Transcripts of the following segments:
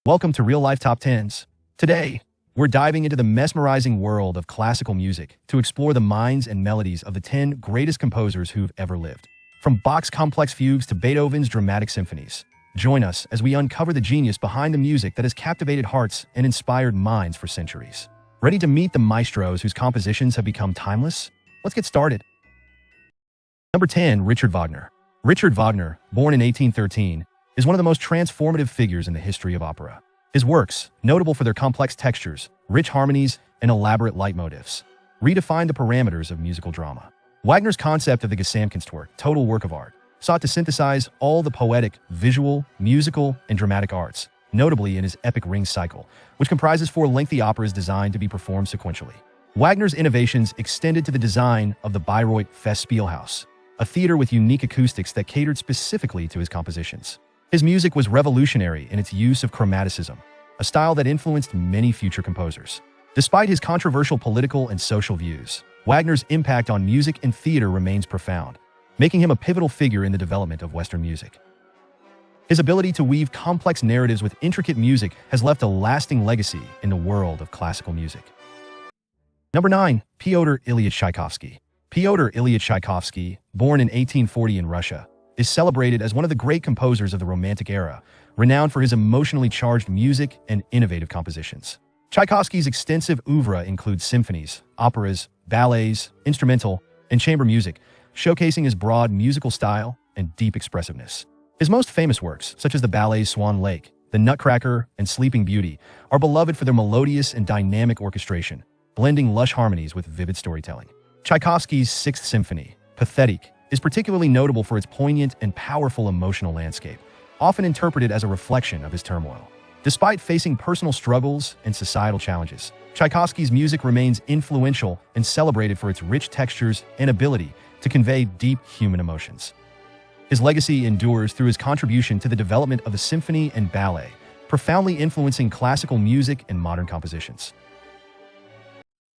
Welcome to Real Life Top 10s. Today, we're diving into the mesmerizing world of classical music to explore the minds and melodies of the 10 greatest composers who've ever lived. From Bach's complex fugues to Beethoven's dramatic symphonies. Join us as we uncover the genius behind the music that has captivated hearts and inspired minds for centuries. Ready to meet the maestros whose compositions have become timeless? Let's get started. Number 10, Richard Wagner. Richard Wagner, born in 1813, is one of the most transformative figures in the history of opera. His works, notable for their complex textures, rich harmonies, and elaborate leitmotifs, redefined the parameters of musical drama. Wagner's concept of the Gesamtkunstwerk, total work of art, sought to synthesize all the poetic, visual, musical, and dramatic arts, notably in his epic Ring cycle, which comprises 4 lengthy operas designed to be performed sequentially. Wagner's innovations extended to the design of the Bayreuth Festspielhaus, a theater with unique acoustics that catered specifically to his compositions. His music was revolutionary in its use of chromaticism, a style that influenced many future composers. Despite his controversial political and social views, Wagner's impact on music and theater remains profound, making him a pivotal figure in the development of Western music. His ability to weave complex narratives with intricate music has left a lasting legacy in the world of classical music. Number 9, Pyotr Ilyich Tchaikovsky. Pyotr Ilyich Tchaikovsky, born in 1840 in Russia, is celebrated as one of the great composers of the Romantic era, renowned for his emotionally charged music and innovative compositions. Tchaikovsky's extensive oeuvre includes symphonies, operas, ballets, instrumental, and chamber music, showcasing his broad musical style and deep expressiveness. His most famous works, such as the ballets Swan Lake, The Nutcracker, and Sleeping Beauty, are beloved for their melodious and dynamic orchestration, blending lush harmonies with vivid storytelling. Tchaikovsky's Sixth Symphony, Pathetic, is particularly notable for its poignant and powerful emotional landscape, often interpreted as a reflection of his turmoil. Despite facing personal struggles and societal challenges, Tchaikovsky's music remains influential and celebrated for its rich textures and ability to convey deep human emotions. His legacy endures through his contribution to the development of the symphony and ballet, profoundly influencing classical music and modern compositions.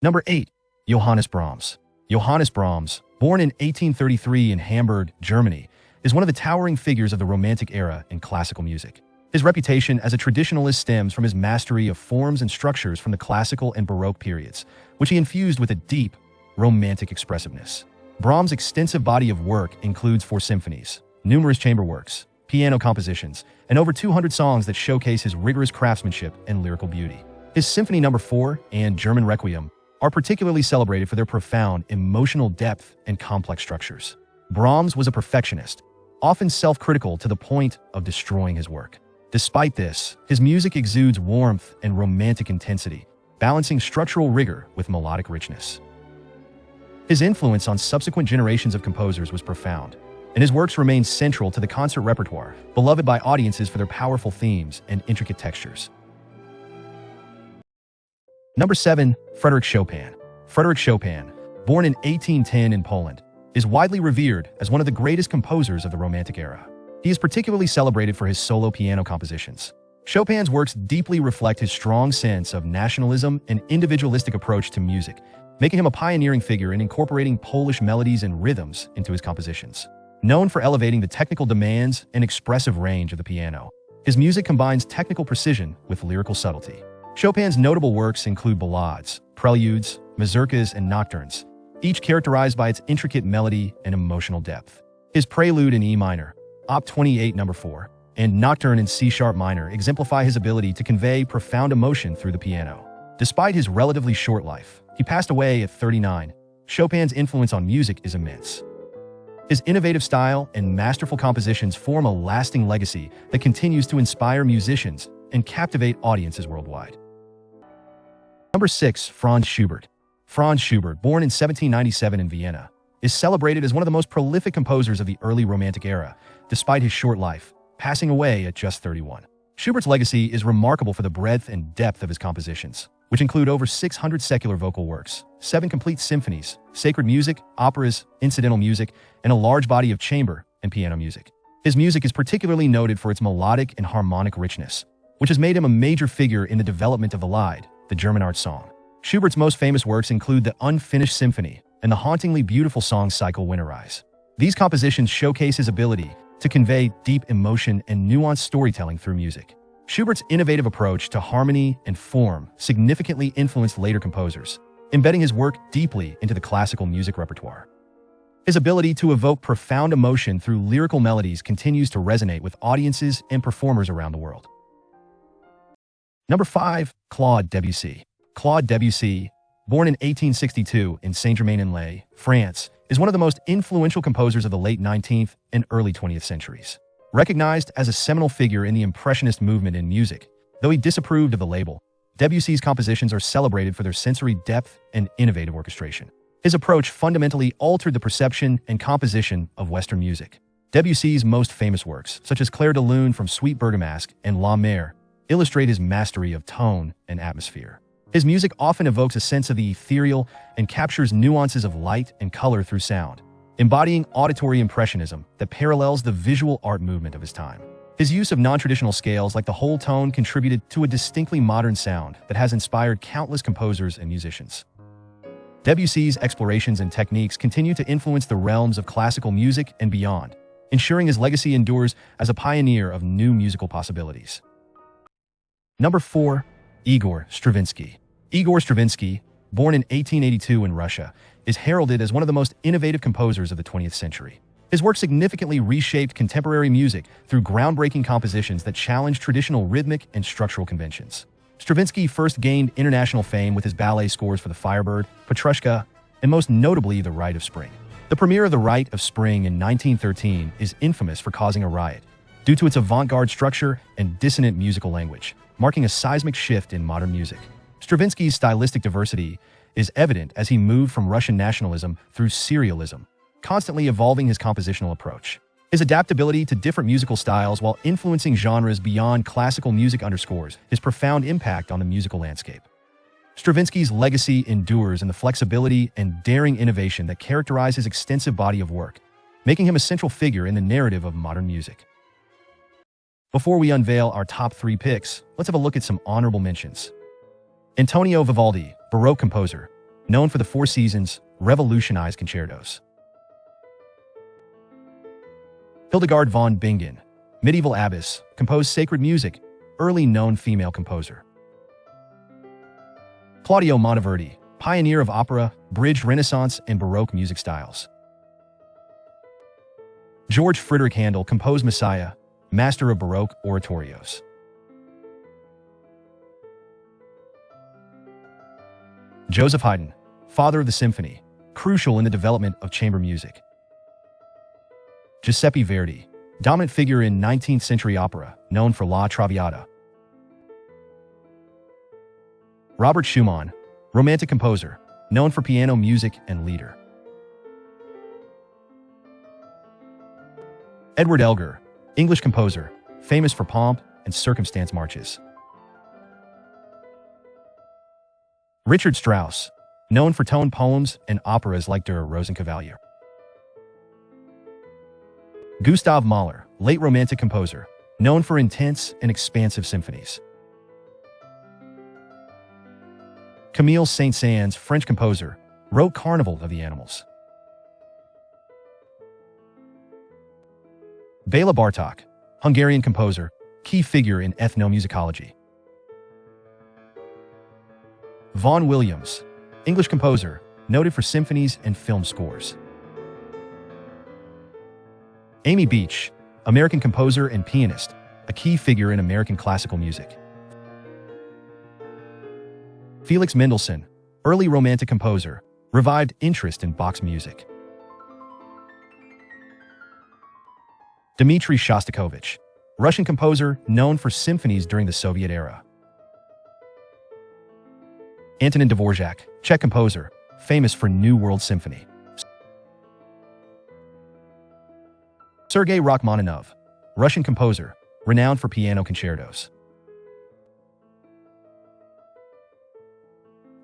Number 8, Johannes Brahms. Johannes Brahms, born in 1833 in Hamburg, Germany, is one of the towering figures of the Romantic era in classical music. His reputation as a traditionalist stems from his mastery of forms and structures from the classical and Baroque periods, which he infused with a deep, romantic expressiveness. Brahms' extensive body of work includes 4 symphonies, numerous chamber works, piano compositions, and over 200 songs that showcase his rigorous craftsmanship and lyrical beauty. His Symphony No. 4 and German Requiem are particularly celebrated for their profound emotional depth and complex structures. Brahms was a perfectionist, often self-critical to the point of destroying his work. Despite this, his music exudes warmth and romantic intensity, balancing structural rigor with melodic richness. His influence on subsequent generations of composers was profound, and his works remain central to the concert repertoire, beloved by audiences for their powerful themes and intricate textures. Number 7, Frédéric Chopin. Frédéric Chopin, born in 1810 in Poland, is widely revered as one of the greatest composers of the Romantic era. He is particularly celebrated for his solo piano compositions. Chopin's works deeply reflect his strong sense of nationalism and individualistic approach to music, making him a pioneering figure in incorporating Polish melodies and rhythms into his compositions. Known for elevating the technical demands and expressive range of the piano, his music combines technical precision with lyrical subtlety. Chopin's notable works include ballades, preludes, mazurkas, and nocturnes, each characterized by its intricate melody and emotional depth. His Prelude in E minor, Op. 28 No. 4, and Nocturne in C-sharp minor exemplify his ability to convey profound emotion through the piano. Despite his relatively short life, he passed away at 39. Chopin's influence on music is immense. His innovative style and masterful compositions form a lasting legacy that continues to inspire musicians and captivate audiences worldwide. Number 6, Franz Schubert. Franz Schubert, born in 1797 in Vienna, is celebrated as one of the most prolific composers of the early Romantic era, despite his short life, passing away at just 31. Schubert's legacy is remarkable for the breadth and depth of his compositions, which include over 600 secular vocal works, 7 complete symphonies, sacred music, operas, incidental music, and a large body of chamber and piano music. His music is particularly noted for its melodic and harmonic richness, which has made him a major figure in the development of the Lied, the German art song. Schubert's most famous works include the Unfinished Symphony and the hauntingly beautiful song cycle Winterreise. These compositions showcase his ability to convey deep emotion and nuanced storytelling through music. Schubert's innovative approach to harmony and form significantly influenced later composers, embedding his work deeply into the classical music repertoire. His ability to evoke profound emotion through lyrical melodies continues to resonate with audiences and performers around the world. Number 5. Claude Debussy. Claude Debussy, born in 1862 in Saint-Germain-en-Laye, France, is one of the most influential composers of the late 19th and early 20th centuries. Recognized as a seminal figure in the Impressionist movement in music, though he disapproved of the label, Debussy's compositions are celebrated for their sensory depth and innovative orchestration. His approach fundamentally altered the perception and composition of Western music. Debussy's most famous works, such as Clair de Lune from Suite Bergamasque and La Mer, illustrate his mastery of tone and atmosphere. His music often evokes a sense of the ethereal and captures nuances of light and color through sound, embodying auditory impressionism that parallels the visual art movement of his time. His use of non-traditional scales like the whole tone contributed to a distinctly modern sound that has inspired countless composers and musicians. Debussy's explorations and techniques continue to influence the realms of classical music and beyond, ensuring his legacy endures as a pioneer of new musical possibilities. Number 4. Igor Stravinsky. Igor Stravinsky, born in 1882 in Russia, is heralded as one of the most innovative composers of the 20th century. His work significantly reshaped contemporary music through groundbreaking compositions that challenged traditional rhythmic and structural conventions. Stravinsky first gained international fame with his ballet scores for The Firebird, Petrushka, and most notably The Rite of Spring. The premiere of The Rite of Spring in 1913 is infamous for causing a riot, due to its avant-garde structure and dissonant musical language, marking a seismic shift in modern music. Stravinsky's stylistic diversity is evident as he moved from Russian nationalism through serialism, constantly evolving his compositional approach. His adaptability to different musical styles while influencing genres beyond classical music underscores his profound impact on the musical landscape. Stravinsky's legacy endures in the flexibility and daring innovation that characterize his extensive body of work, making him a central figure in the narrative of modern music. Before we unveil our top 3 picks, let's have a look at some honorable mentions. Antonio Vivaldi, Baroque composer, known for the Four Seasons, revolutionized concertos. Hildegard von Bingen, medieval abbess, composed sacred music, early known female composer. Claudio Monteverdi, pioneer of opera, bridged Renaissance and Baroque music styles. George Frideric Handel composed Messiah, master of Baroque oratorios. Joseph Haydn, father of the symphony, crucial in the development of chamber music. Giuseppe Verdi, dominant figure in 19th century opera, known for La Traviata. Robert Schumann, romantic composer, known for piano music and lieder. Edward Elgar, English composer, famous for pomp and circumstance marches. Richard Strauss, known for tone poems and operas like Der Rosenkavalier. Gustav Mahler, late Romantic composer, known for intense and expansive symphonies. Camille Saint-Saëns, French composer, wrote Carnival of the Animals. Béla Bartók, Hungarian composer, key figure in ethnomusicology. Vaughan Williams, English composer, noted for symphonies and film scores. Amy Beach, American composer and pianist, a key figure in American classical music. Felix Mendelssohn, early Romantic composer, revived interest in Bach's music. Dmitri Shostakovich, Russian composer known for symphonies during the Soviet era. Antonin Dvorak, Czech composer, famous for New World Symphony. Sergei Rachmaninoff, Russian composer, renowned for piano concertos.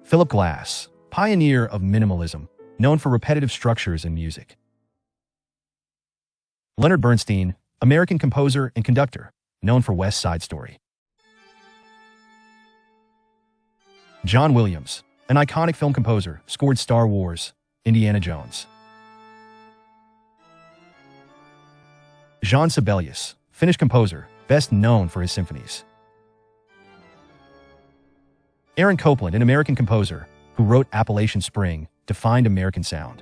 Philip Glass, pioneer of minimalism, known for repetitive structures in music. Leonard Bernstein, American composer and conductor, known for West Side Story. John Williams, an iconic film composer, scored Star Wars, Indiana Jones. Jean Sibelius, Finnish composer, best known for his symphonies. Aaron Copland, an American composer who wrote Appalachian Spring, defined American sound.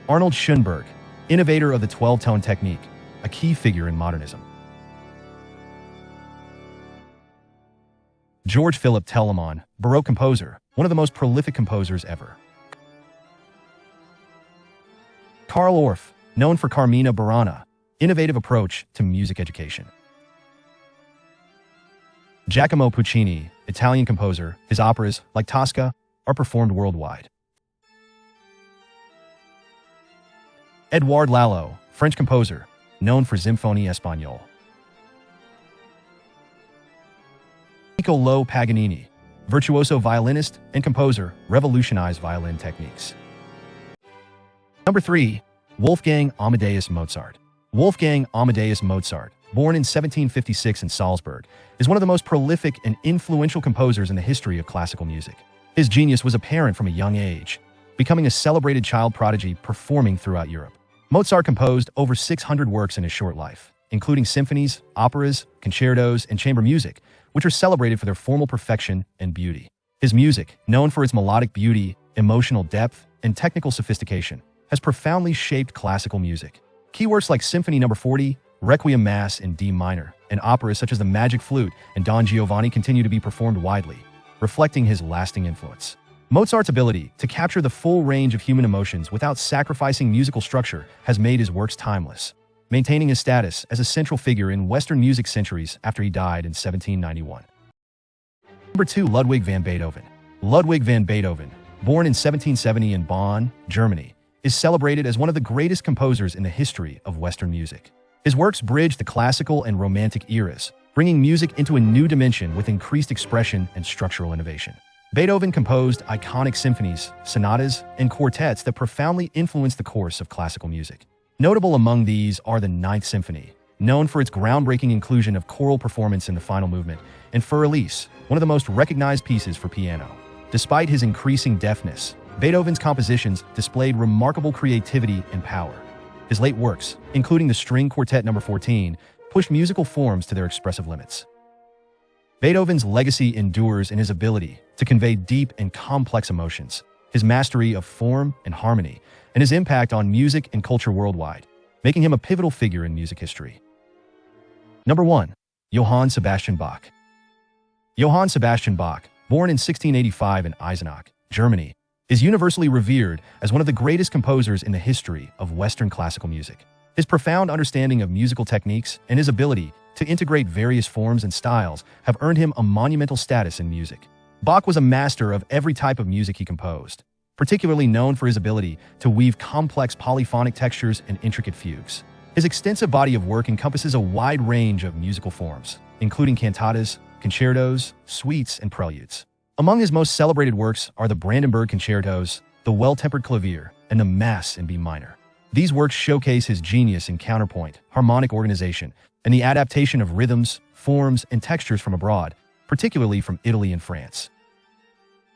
Arnold Schoenberg, innovator of the 12-tone technique, a key figure in modernism. George Philipp Telemann, Baroque composer, one of the most prolific composers ever. Carl Orff, known for Carmina Burana, innovative approach to music education. Giacomo Puccini, Italian composer, his operas, like Tosca, are performed worldwide. Edouard Lalo, French composer, known for Symphonie Espagnole. Niccolò Paganini, virtuoso violinist and composer, revolutionized violin techniques. Number 3. Wolfgang Amadeus Mozart. Wolfgang Amadeus Mozart, born in 1756 in Salzburg, is one of the most prolific and influential composers in the history of classical music. His genius was apparent from a young age, becoming a celebrated child prodigy performing throughout Europe. Mozart composed over 600 works in his short life, including symphonies, operas, concertos, and chamber music, which are celebrated for their formal perfection and beauty. His music, known for its melodic beauty, emotional depth, and technical sophistication, has profoundly shaped classical music. Key works like Symphony No. 40, Requiem Mass in D minor, and operas such as The Magic Flute and Don Giovanni continue to be performed widely, reflecting his lasting influence. Mozart's ability to capture the full range of human emotions without sacrificing musical structure has made his works timeless, maintaining his status as a central figure in Western music centuries after he died in 1791. Number 2. Ludwig van Beethoven. Ludwig van Beethoven, born in 1770 in Bonn, Germany, is celebrated as one of the greatest composers in the history of Western music. His works bridge the classical and romantic eras, bringing music into a new dimension with increased expression and structural innovation. Beethoven composed iconic symphonies, sonatas, and quartets that profoundly influenced the course of classical music. Notable among these are the Ninth Symphony, known for its groundbreaking inclusion of choral performance in the final movement, and Für Elise, one of the most recognized pieces for piano. Despite his increasing deafness, Beethoven's compositions displayed remarkable creativity and power. His late works, including the String Quartet No. 14, pushed musical forms to their expressive limits. Beethoven's legacy endures in his ability to convey deep and complex emotions, his mastery of form and harmony, and his impact on music and culture worldwide, making him a pivotal figure in music history. Number 1. Johann Sebastian Bach. Johann Sebastian Bach, born in 1685 in Eisenach, Germany, is universally revered as one of the greatest composers in the history of Western classical music. His profound understanding of musical techniques and his ability to integrate various forms and styles have earned him a monumental status in music. Bach was a master of every type of music he composed, particularly known for his ability to weave complex polyphonic textures and intricate fugues. His extensive body of work encompasses a wide range of musical forms, including cantatas, concertos, suites, and preludes. Among his most celebrated works are the Brandenburg Concertos, the Well-Tempered Clavier, and the Mass in B minor. These works showcase his genius in counterpoint, harmonic organization, and the adaptation of rhythms, forms, and textures from abroad, particularly from Italy and France.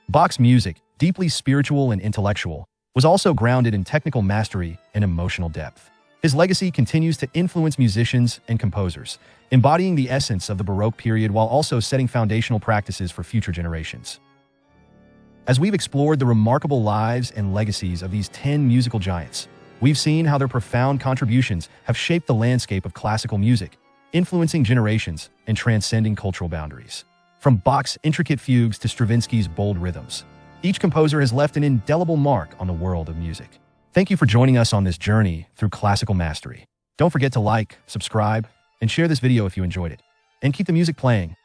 Bach's music, deeply spiritual and intellectual, was also grounded in technical mastery and emotional depth. His legacy continues to influence musicians and composers, embodying the essence of the Baroque period while also setting foundational practices for future generations. As we've explored the remarkable lives and legacies of these 10 musical giants, we've seen how their profound contributions have shaped the landscape of classical music, influencing generations and transcending cultural boundaries. From Bach's intricate fugues to Stravinsky's bold rhythms, each composer has left an indelible mark on the world of music. Thank you for joining us on this journey through classical mastery. Don't forget to like, subscribe, and share this video if you enjoyed it. And keep the music playing.